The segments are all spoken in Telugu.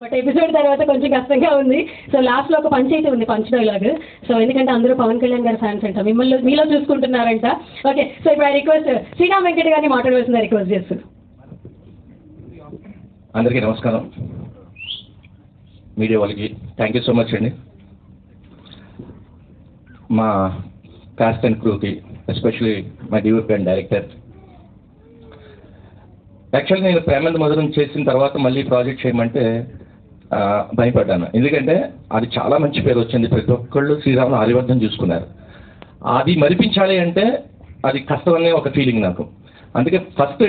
బట్ ఎపిసోడ్ తర్వాత కొంచెం కష్టంగా ఉంది. సో లాస్ట్లో ఒక పంచ్ అయితే ఉంది, పంచ్ డైలాగ్. సో ఎందుకంటే అందరూ పవన్ కళ్యాణ్ గారి ఫ్యాన్స్ అంట, మిమ్మల్ని మీలో చూసుకుంటున్నారంట. ఓకే, సో ఇప్పుడు ఆ రిక్వెస్ట్ శ్రీరామ్ వెంకట గారిని మాట్లాడవలసిందిగా రిక్వెస్ట్ చేస్తారు. అందరికీ నమస్కారం. మీడియా వాళ్ళకి థ్యాంక్ యూ సో మచ్ అండి. మా కాస్ట్ అండ్ క్రూకి, especially my DOP and director. యాక్చువల్గా నేను ప్రేమంత మధురం చేసిన తర్వాత మళ్ళీ ప్రాజెక్ట్ చేయమంటే భయపడ్డాను. ఎందుకంటే అది చాలా మంచి పేరు వచ్చింది, ప్రతి ఒక్కళ్ళు శ్రీరాములు ఆదివర్ధం చూసుకున్నారు. అది మరిపించాలి అంటే అది కష్టం అనే ఒక ఫీలింగ్ నాకు. అందుకే ఫస్ట్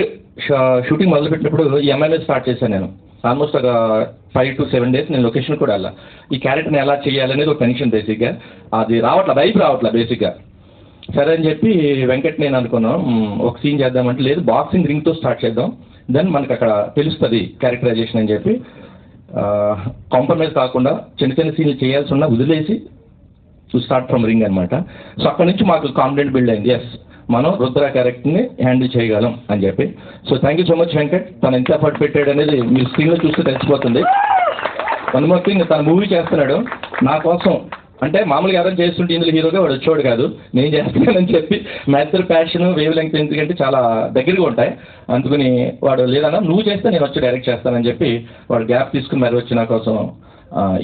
షూటింగ్ మొదలుపెట్టినప్పుడు ఎంఎల్ఏ స్టార్ట్ చేశాను. నేను ఆల్మోస్ట్ ఒక 5 to 7 days నేను లొకేషన్ కూడా వెళ్ళా. ఈ క్యారెక్టర్ని ఎలా చేయాలనేది ఒక టెన్షన్. బేసిక్గా అది వైపు రావట్లా బేసిక్గా. సరే అని చెప్పి వెంకట్ నేను అనుకున్నాం ఒక సీన్ చేద్దామంటే, లేదు బాక్సింగ్ రింగ్తో స్టార్ట్ చేద్దాం, దెన్ మనకు అక్కడ తెలుస్తుంది క్యారెక్టరైజేషన్ అని చెప్పి కాంప్రమైజ్ కాకుండా చిన్న చిన్న సీన్లు చేయాల్సి ఉన్నా వదిలేసి టు స్టార్ట్ ఫ్రమ్ రింగ్ అనమాట. సో అక్కడ నుంచి మాకు కాన్ఫిడెంట్ బిల్డ్ అయింది, ఎస్ మనం రుద్ర క్యారెక్టర్ని హ్యాండిల్ చేయగలం అని చెప్పి. So thank you so much Venkat. తను ఎంత ఎఫర్ట్ పెట్టాడు అనేది మీరు స్క్రీన్లో చూస్తే తెలిసిపోతుంది. వన్ మోర్ థింగ్, తను మూవీ చేస్తున్నాడు నా కోసం. అంటే మామూలుగా ఎవరైనా చేస్తుంటే ఇందులో హీరోగా వాడు వచ్చేవాడు కాదు, నేను చేస్తున్నానని చెప్పి మా ఇద్దరు ప్యాషన్ వేవ్ లెంగ్త్ ఎందుకంటే చాలా దగ్గరగా ఉంటాయి. అందుకని వాడు లేదన్నా నువ్వు చేస్తే నేను వచ్చి డైరెక్ట్ చేస్తానని చెప్పి వాడు గ్యాప్ తీసుకుని మరి వచ్చి నా కోసం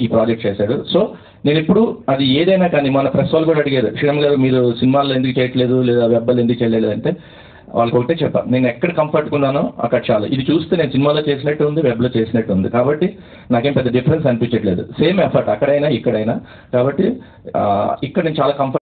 ఈ ప్రాజెక్ట్ చేశాడు. సో నేను ఇప్పుడు అది ఏదైనా కానీ మన ప్రెస్ వాళ్ళు కూడా అడిగారు, శ్రీరామ్ గారు మీరు సినిమాల్లో ఎందుకు చేయట్లేదు లేదా వెబ్బలు ఎందుకు చేయలేదు అంటే వాళ్ళకి ఒకటే చెప్పా, నేను ఎక్కడ కంఫర్ట్గా ఉన్నానో అక్కడ చాలా. ఇది చూస్తే నేను సినిమాలో చేసినట్టు ఉంది, వెబ్లో చేసినట్టు ఉంది. కాబట్టి నాకేం పెద్ద డిఫరెన్స్ అనిపించట్లేదు, సేమ్ ఎఫర్ట్ అక్కడైనా ఇక్కడైనా. కాబట్టి ఇక్కడ నేను చాలా కంఫర్ట్